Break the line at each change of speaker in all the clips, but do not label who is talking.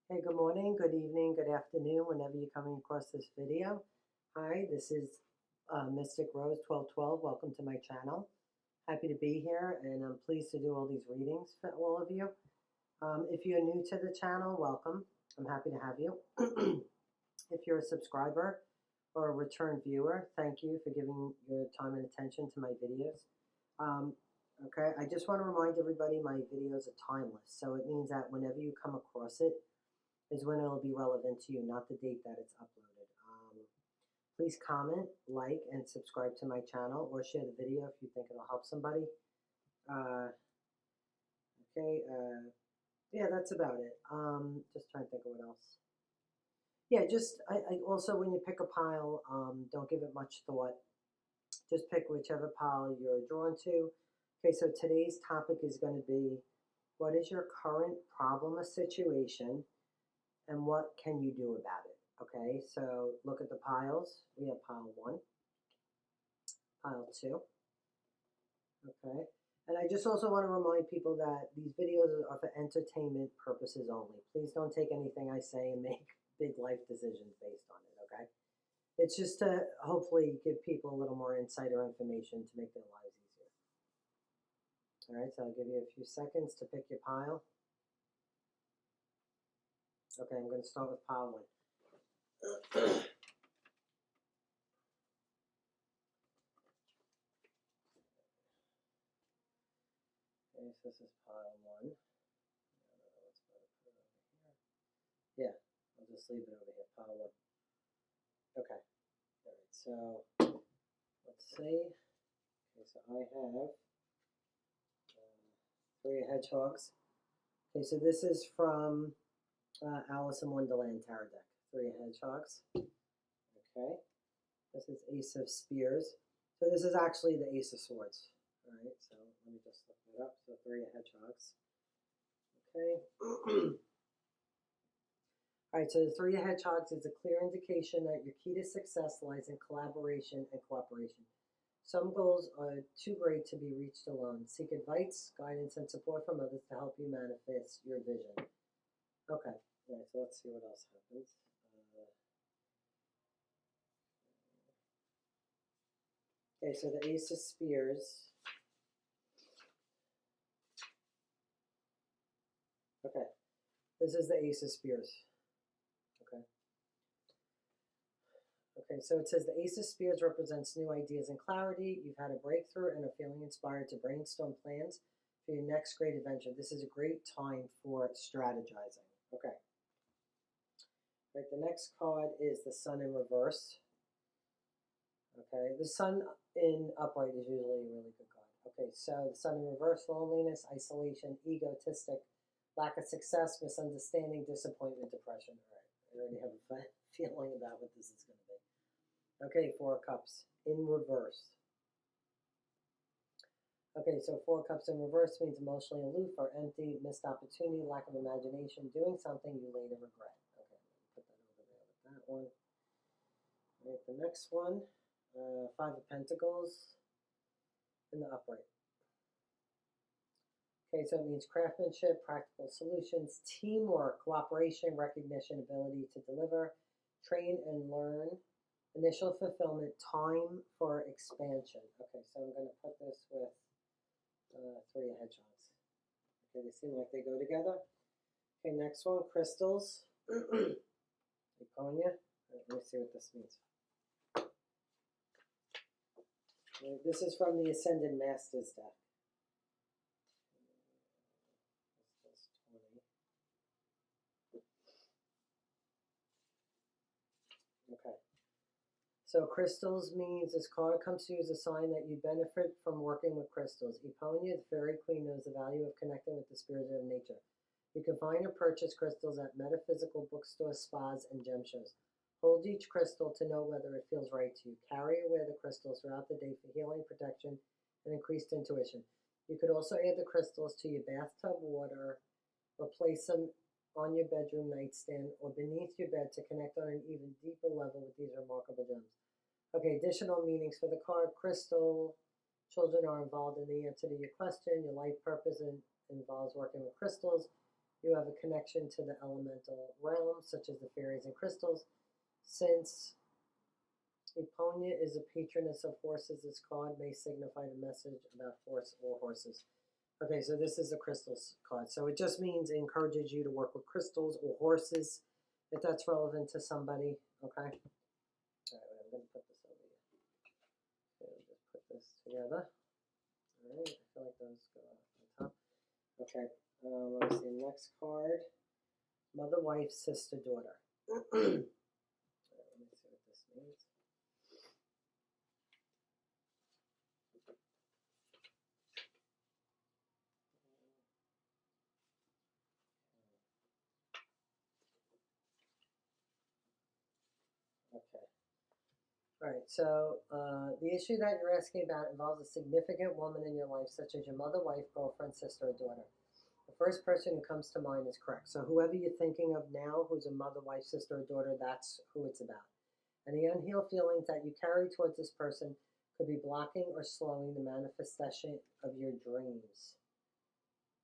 Hey, good morning, good evening, good afternoon, whenever you're coming across this video. Hi, this is Mystic Rose 1212. Welcome to my channel. Happy to be here, and I'm pleased to do all these readings for all of you. If you're new to the channel, welcome. I'm happy to have you. If you're a subscriber or a return viewer, thank you for giving your time and attention to my videos. Okay, I just want to remind everybody my videos are timeless, so it means that whenever you come across it, is when it'll be relevant to you, not the date that it's uploaded. Please comment, like, and subscribe to my channel, or share the video if you think it'll help somebody. Yeah, that's about it. Just trying to think of what else. Yeah, I also, when you pick a pile, don't give it much thought. Just pick whichever pile you're drawn to. Okay, so today's topic is going to be, what is your current problem or situation, and what can you do about it? Okay, so look at the piles. We have pile 1, pile 2. Okay, and I just also want to remind people that these videos are for entertainment purposes only. Please don't take anything I say and make big life decisions based on it, okay? It's just to hopefully give people a little more insight or information to make their lives easier. All right, so I'll give you a few seconds to pick your pile. Okay, I'm going to start with pile 1. Okay, so this is pile 1. I don't know what's better to put it over here. Yeah, I'll just leave it over here, pile 1. Okay, all right, so let's see. Okay, so I have 3 hedgehogs. Okay, so this is from Alice in Wonderland tarot deck. 3 hedgehogs. Okay, this is Ace of Spears. So this is actually the Ace of Swords. All right, so let me just look that up. So 3 hedgehogs. Okay. All right, so the 3 hedgehogs is a clear indication that your key to success lies in collaboration and cooperation. Some goals are too great to be reached alone. Seek advice, guidance, and support from others to help you manifest your vision. Okay, all right, so let's see what else happens. Okay, so the Ace of Spears. Okay, this is the Ace of Spears. Okay, so it says the Ace of Spears represents new ideas and clarity. You've had a breakthrough and are feeling inspired to brainstorm plans for your next great adventure. This is a great time for strategizing. Okay. Right, the next card is the Sun in reverse. Okay, the Sun in upright is usually a really good card. Okay, so the Sun in reverse, loneliness, isolation, egotistic, lack of success, misunderstanding, disappointment, depression. All right, I already have a feeling about what this is going to be. Okay, 4 cups in reverse. Okay, so 4 cups in reverse means emotionally aloof or empty, missed opportunity, lack of imagination, doing something you later regret. Okay, put that over there with that one. All right, the next one, 5 of Pentacles in the upright. Okay, so it means craftsmanship, practical solutions, teamwork, cooperation, recognition, ability to deliver, train and learn, initial fulfillment, time for expansion. Okay, so I'm going to put this with 3 hedgehogs. Okay, they seem like they go together. Okay, next one, crystals. Iconia. Let me see what this means. Okay, this is from the Ascended Masters deck. Okay. So crystals means this card comes to you as a sign that you benefit from working with crystals. Eponia, the fairy queen, knows the value of connecting with the spirit of nature. You can find or purchase crystals at metaphysical bookstores, spas, and gem shows. Hold each crystal to know whether it feels right to you. Carry or wear the crystals throughout the day for healing, protection, and increased intuition. You could also add the crystals to your bathtub water or place them on your bedroom nightstand or beneath your bed to connect on an even deeper level with these remarkable gems. Okay, additional meanings for the card. Crystal, children are involved in the answer to your question. Your life purpose involves working with crystals. You have a connection to the elemental realm, such as the fairies and crystals. Since Eponia is a patroness of horses, this card may signify the message about horse or horses. Okay, so this is a crystals card. So it just means it encourages you to work with crystals or horses, if that's relevant to somebody. Okay. All right, I'm going to put this over here. Okay, just put this together. All right, I feel like those go on top. Okay, let me see. Next card. Mother, wife, sister, daughter. All right, let me see what this means. Okay. All right, so the issue that you're asking about involves a significant woman in your life, such as your mother, wife, girlfriend, sister, or daughter. The first person who comes to mind is correct. So whoever you're thinking of now, who's a mother, wife, sister, or daughter, that's who it's about. And the unhealed feelings that you carry towards this person could be blocking or slowing the manifestation of your dreams.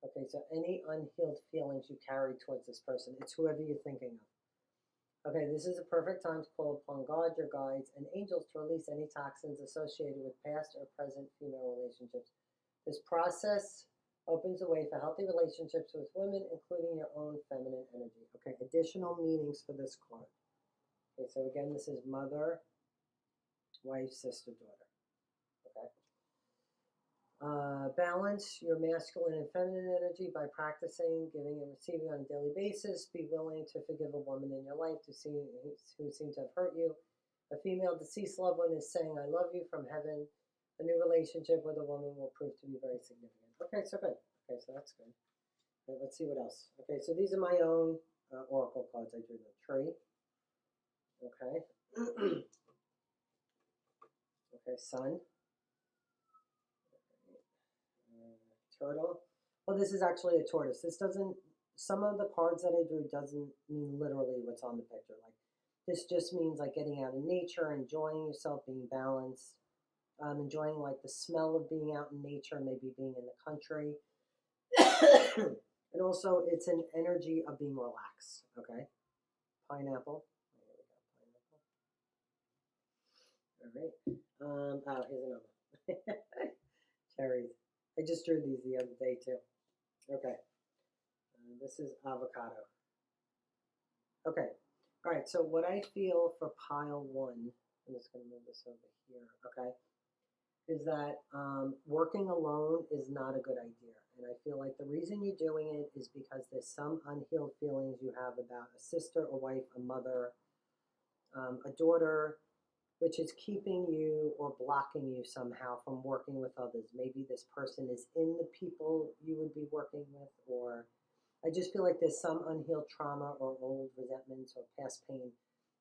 Okay, so any unhealed feelings you carry towards this person, it's whoever you're thinking of. Okay, this is a perfect time to call upon God, your guides, and angels to release any toxins associated with past or present female relationships. This process opens the way for healthy relationships with women, including your own feminine energy. Okay, additional meanings for this card. Okay, so again, this is mother, wife, sister, daughter. Okay. Balance your masculine and feminine energy by practicing giving and receiving on a daily basis. Be willing to forgive a woman in your life who seem to have hurt you. A female deceased loved one is saying, I love you from heaven. A new relationship with a woman will prove to be very significant. Okay, so good. Okay, so that's good. Okay, let's see what else. Okay, so these are my own oracle cards. I drew the tree. Okay. Okay, sun. Turtle. Well, this is actually a tortoise. This doesn't, some of the cards that I drew doesn't mean literally what's on the picture. Like, this just means like getting out in nature, enjoying yourself, being balanced, enjoying like the smell of being out in nature, maybe being in the country. And also it's an energy of being relaxed. Okay. Pineapple. There we go. All right. Oh, here's another. Cherries. I just drew these the other day too. Okay. This is avocado. Okay. All right. So what I feel for pile one, I'm just going to move this over here. Okay. Is that working alone is not a good idea. And I feel like the reason you're doing it is because there's some unhealed feelings you have about a sister, a wife, a mother, a daughter, which is keeping you or blocking you somehow from working with others. Maybe this person is in the people you would be working with, or I just feel like there's some unhealed trauma or old resentments or past pain,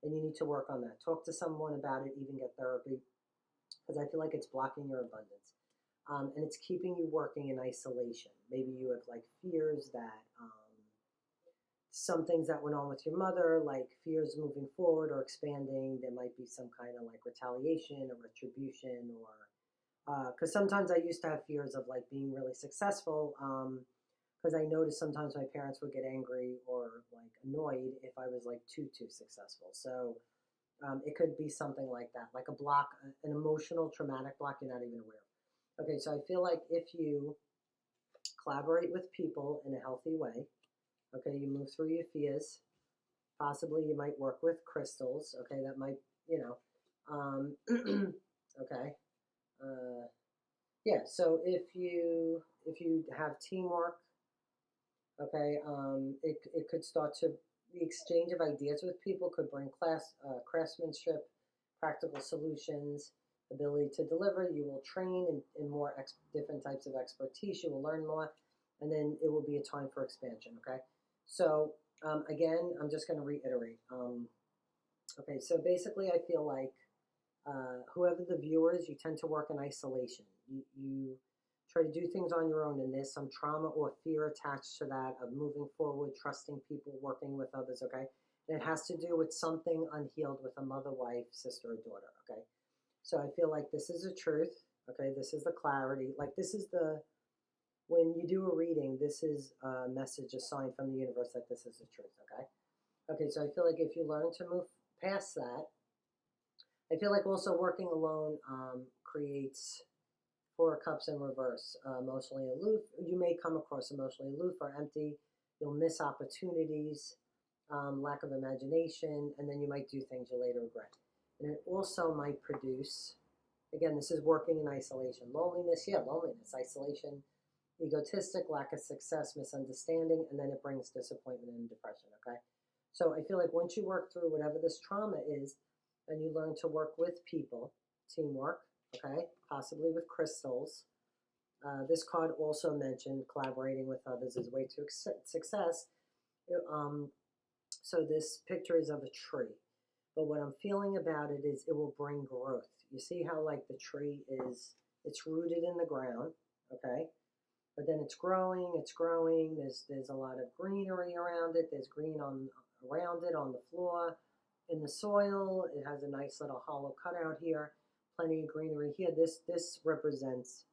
and you need to work on that. Talk to someone about it, even get therapy, because I feel like it's blocking your abundance. And it's keeping you working in isolation. Maybe you have like fears that some things that went on with your mother, like fears moving forward or expanding, there might be some kind of like retaliation or retribution, or because sometimes I used to have fears of like being really successful, because I noticed sometimes my parents would get angry or like annoyed if I was like too successful. So it could be something like that, like a block, an emotional traumatic block you're not even aware of. Okay, so I feel like if you collaborate with people in a healthy way, okay, you move through your fears. Possibly you might work with crystals. Okay, that might, okay. Yeah, so if you have teamwork, okay, it could start to, the exchange of ideas with people could bring craftsmanship, practical solutions, ability to deliver. You will train in more different types of expertise. You will learn more, and then it will be a time for expansion, okay? So again, I'm just going to reiterate. Okay, so basically I feel like whoever the viewer is, you tend to work in isolation. You try to do things on your own, and there's some trauma or fear attached to that of moving forward, trusting people, working with others, okay? And it has to do with something unhealed with a mother, wife, sister, or daughter, okay? So I feel like this is the truth, okay? This is the clarity. Like this is the when you do a reading, this is a message, a sign from the universe that this is the truth, okay? Okay, so I feel like if you learn to move past that, I feel like also working alone creates Four of Cups in reverse, emotionally aloof. You may come across emotionally aloof or empty. You'll miss opportunities, lack of imagination, and then you might do things you later regret. And it also might produce, again, this is working in isolation. Loneliness, isolation, egotistic, lack of success, misunderstanding, and then it brings disappointment and depression, okay? So I feel like once you work through whatever this trauma is, and you learn to work with people, teamwork, okay, possibly with crystals. This card also mentioned collaborating with others as a way to success. So this picture is of a tree. But what I'm feeling about it is it will bring growth. You see how like the tree is, it's rooted in the ground, okay? But then it's growing, there's a lot of greenery around it, there's green around it on the floor, in the soil, it has a nice little hollow cutout here, plenty of greenery here. This represents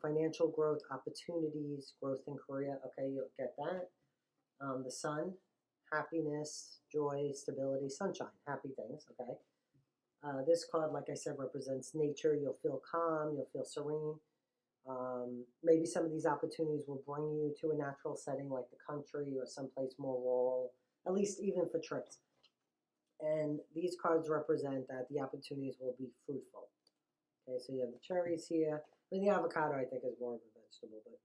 financial growth, opportunities, growth in career, okay, you'll get that. The sun, happiness, joy, stability, sunshine, happy things, okay? This card, like I said, represents nature. You'll feel calm, you'll feel serene. Maybe some of these opportunities will bring you to a natural setting like the country or someplace more rural, at least even for trips. And these cards represent that the opportunities will be fruitful. Okay, so you have the cherries here. I mean, the avocado, I think, is more of a vegetable, but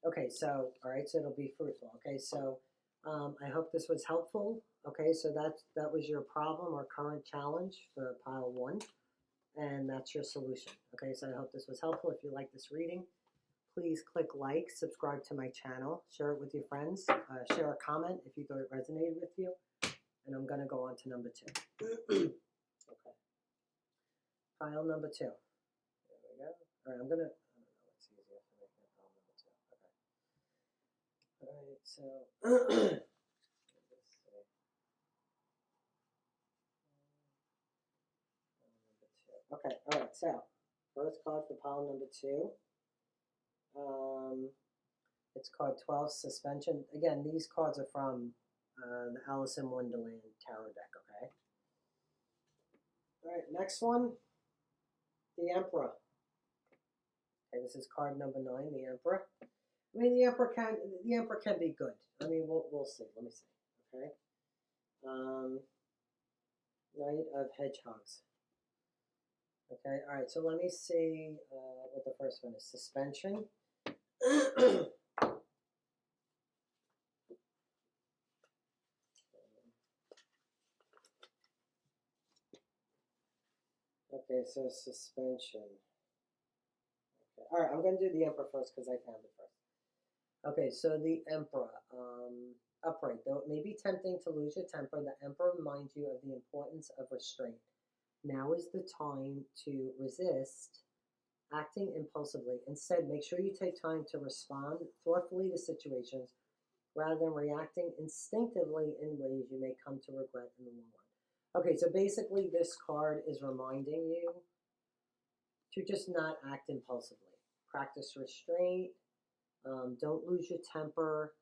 okay, so, all right, so it'll be fruitful. Okay, so I hope this was helpful. Okay, so that was your problem or current challenge for pile 1, and that's your solution. Okay, so I hope this was helpful. If you like this reading, please click like, subscribe to my channel, share it with your friends, share a comment if you thought it resonated with you, and I'm going to go on to number 2. Okay, pile number 2. There we go. All right, I'm going to, I don't know what's easier for me here, pile number 2. Okay. All right, so, let's see. Number 2. Okay, all right, so, first card for pile number 2. It's card 12, Suspension. Again, these cards are from the Alice in Wonderland tarot deck, okay? All right, next one, the Emperor. Okay, this is card number 9, the Emperor. I mean, the Emperor can be good. I mean, we'll see. Let me see. Okay. Knight of Hedgehogs. Okay. All right. So let me see what the first one is. Suspension. Okay. So suspension. Okay. All right. I'm going to do the Emperor first because I found it first. Okay. So the Emperor. Upright. Though it may be tempting to lose your temper, the Emperor reminds you of the importance of restraint. Now is the time to resist acting impulsively. Instead, make sure you take time to respond thoughtfully to situations rather than reacting instinctively in ways you may come to regret in the long run. Okay, so basically this card is reminding you to just not act impulsively. Practice restraint. Don't lose your temper.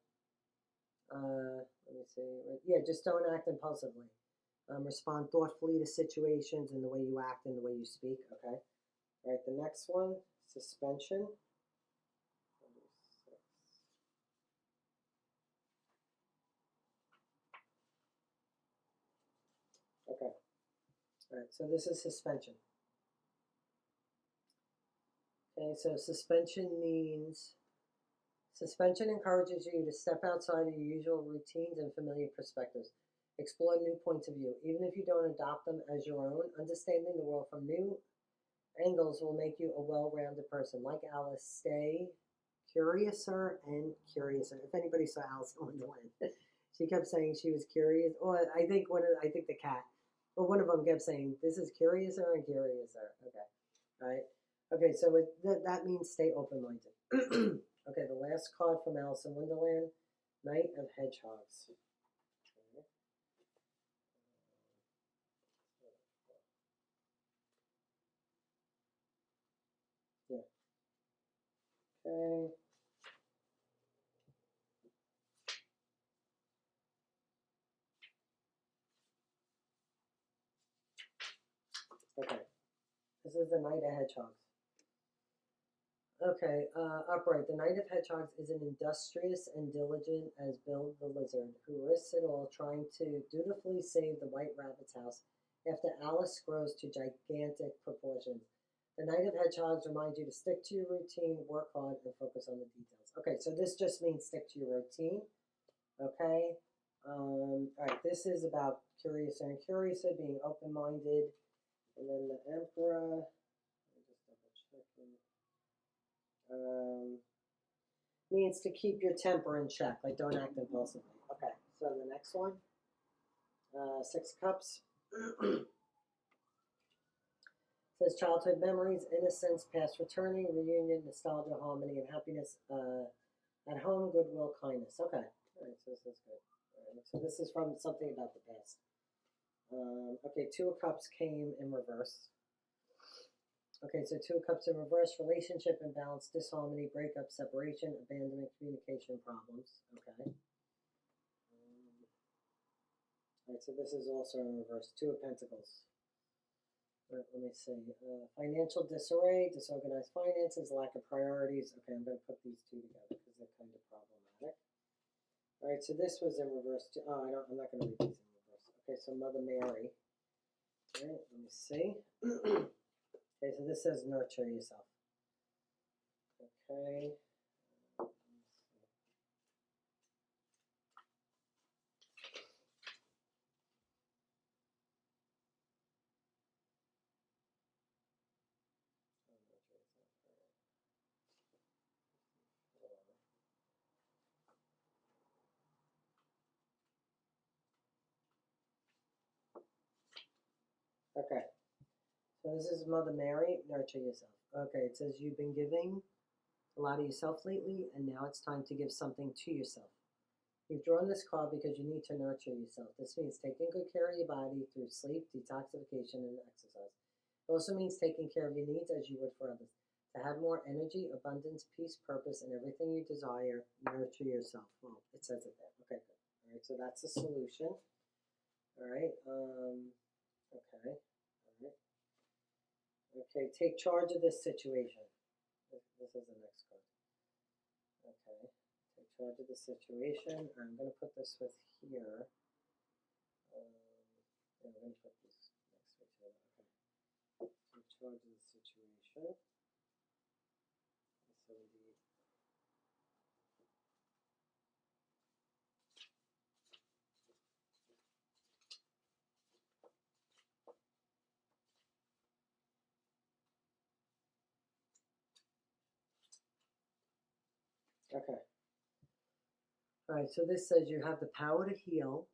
Let me see. Yeah, just don't act impulsively. Respond thoughtfully to situations and the way you act and the way you speak, okay? All right, the next one, suspension. Okay. All right, so this is suspension. Okay, so suspension encourages you to step outside of your usual routines and familiar perspectives. Explore new points of view. Even if you don't adopt them as your own, understanding the world from new angles will make you a well-rounded person. Like Alice, stay curiouser and curiouser. If anybody saw Alice in Wonderland, she kept saying she was curious. Or I think the cat. Well, one of them kept saying, "This is curiouser and curiouser." Okay, all right. Okay, so that means stay open-minded. Okay, the last card from Alice in Wonderland, Knight of Hedgehogs. Okay. Okay. This is the Knight of Hedgehogs. Okay, upright. The Knight of Hedgehogs is an industrious and diligent as Bill the Lizard, who risks it all trying to dutifully save the White Rabbit's house after Alice grows to gigantic proportions. The Knight of Hedgehogs reminds you to stick to your routine, work hard, and focus on the details. Okay, so this just means stick to your routine. Okay. All right, this is about curious and incuriouser, being open-minded. And then the Emperor, let me just double check it. Means to keep your temper in check, like don't act impulsively. Okay, so the next one, Six of Cups. Says childhood memories, innocence, past returning, reunion, nostalgia, harmony, and happiness at home, goodwill, kindness. Okay, all right, so this is good. All right, so this is from something about the past. Okay, Two of Cups came in reverse. Okay, so Two of Cups in reverse, relationship imbalance, disharmony, breakup, separation, abandonment, communication problems. Okay. All right, so this is also in reverse. Two of Pentacles. All right, let me see. Financial disarray, disorganized finances, lack of priorities. Okay, I'm going to put these two together because they're kind of problematic. All right, so this was in reverse. Oh, I'm not going to read these in reverse. Okay, so Mother Mary. All right, let me see. Okay, so this says nurture yourself. Okay. Okay. So this is Mother Mary, nurture yourself. Okay, it says you've been giving a lot of yourself lately, and now it's time to give something to yourself. You've drawn this card because you need to nurture yourself. This means taking good care of your body through sleep, detoxification, and exercise. It also means taking care of your needs as you would for others. To have more energy, abundance, peace, purpose, and everything you desire, nurture yourself. Well, it says it there. Okay, good. All right, so that's the solution. All right. Okay. All right. Okay, take charge of this situation. This is the next card. Okay, take charge of the situation. I'm going to put this with here. I'm going to put this next to each other. Okay, take charge of the situation. So okay. All right, so this says you have the power to heal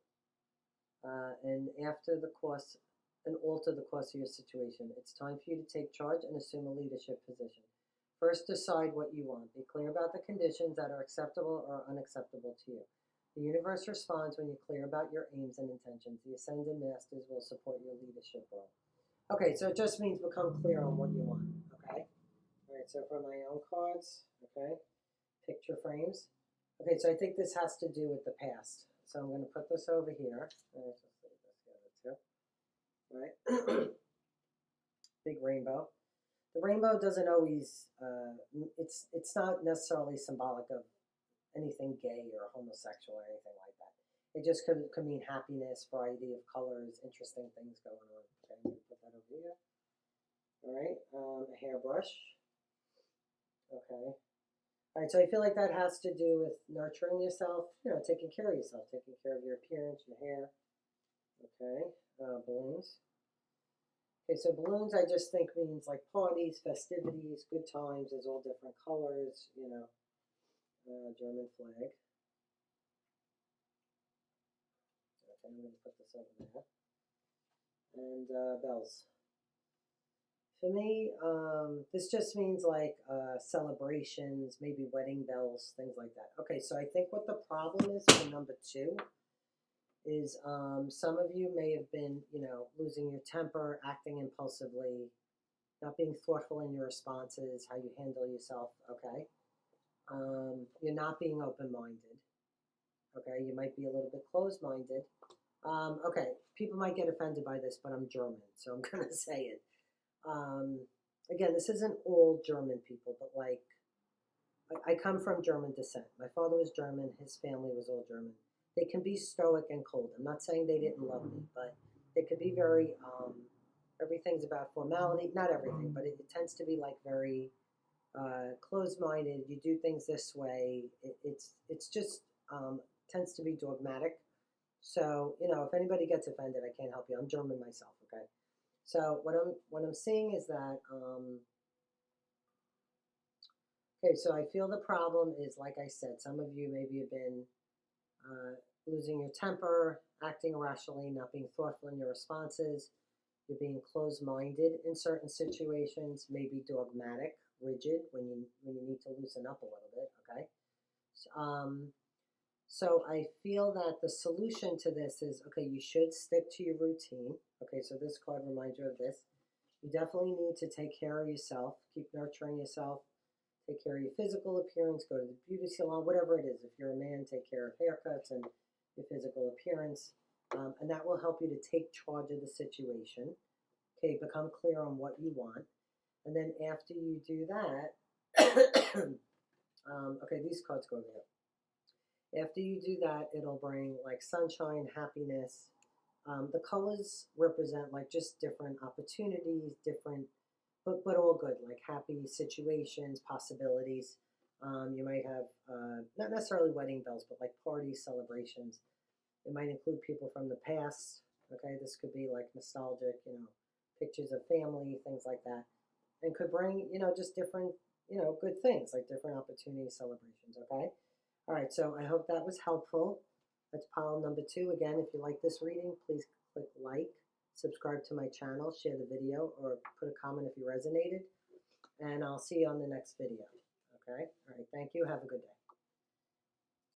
and after the course, and alter the course of your situation. It's time for you to take charge and assume a leadership position. First, decide what you want. Be clear about the conditions that are acceptable or unacceptable to you. The universe responds when you're clear about your aims and intentions. The Ascended Masters will support your leadership role. Okay, so it just means become clear on what you want, okay? All right, so for my own cards, okay, picture frames. Okay, so I think this has to do with the past. So I'm going to put this over here. Let's just put this together too. All right. Big rainbow. The rainbow doesn't always, it's not necessarily symbolic of anything gay or homosexual or anything like that. It just could mean happiness, variety of colors, interesting things going on. Okay, I'm going to put that over here. All right, a hairbrush. Okay. All right, so I feel like that has to do with nurturing yourself, taking care of yourself, taking care of your appearance, your hair. Okay, balloons. Okay, so balloons I just think means like parties, festivities, good times. There's all different colors, German flag. Okay, I'm going to put this over there. And bells. For me, this just means like celebrations, maybe wedding bells, things like that. Okay, so I think what the problem is for number 2 is some of you may have been, losing your temper, acting impulsively, not being thoughtful in your responses, how you handle yourself, okay? You're not being open-minded, okay? You might be a little bit closed-minded. Okay, people might get offended by this, but I'm German, so I'm going to say it. Again, this isn't all German people, but like, I come from German descent. My father was German. His family was all German. They can be stoic and cold. I'm not saying they didn't love me, but they could be very, everything's about formality. Not everything, but it tends to be like very closed-minded. You do things this way. It's just tends to be dogmatic. So, you know, if anybody gets offended, I can't help you. I'm German myself, okay? So what I'm seeing is that okay, so I feel the problem is, like I said, some of you maybe have been losing your temper, acting irrationally, not being thoughtful in your responses. You're being closed-minded in certain situations, maybe dogmatic, rigid when you need to loosen up a little bit. Okay, so I feel that the solution to this is, okay, you should stick to your routine. Okay, so this card reminds you of this. You definitely need to take care of yourself, keep nurturing yourself, take care of your physical appearance, go to the beauty salon, whatever it is. If you're a man, take care of haircuts and your physical appearance. And that will help you to take charge of the situation. Okay, become clear on what you want. And then after you do that, okay, these cards go there. After you do that, it'll bring like sunshine, happiness. The colors represent like just different opportunities, different, but all good, like happy situations, possibilities. You might have not necessarily wedding bells, but like parties, celebrations. It might include people from the past. Okay, this could be like nostalgic, you know, pictures of family, things like that, and could bring, you know, just different, you know, good things like different opportunities, celebrations. Okay. All right, so I hope that was helpful. That's pile number 2. Again, if you like this reading, please click like, subscribe to my channel, share the video, or put a comment if you resonated. And I'll see you on the next video. Okay? All right, thank you. Have a good day.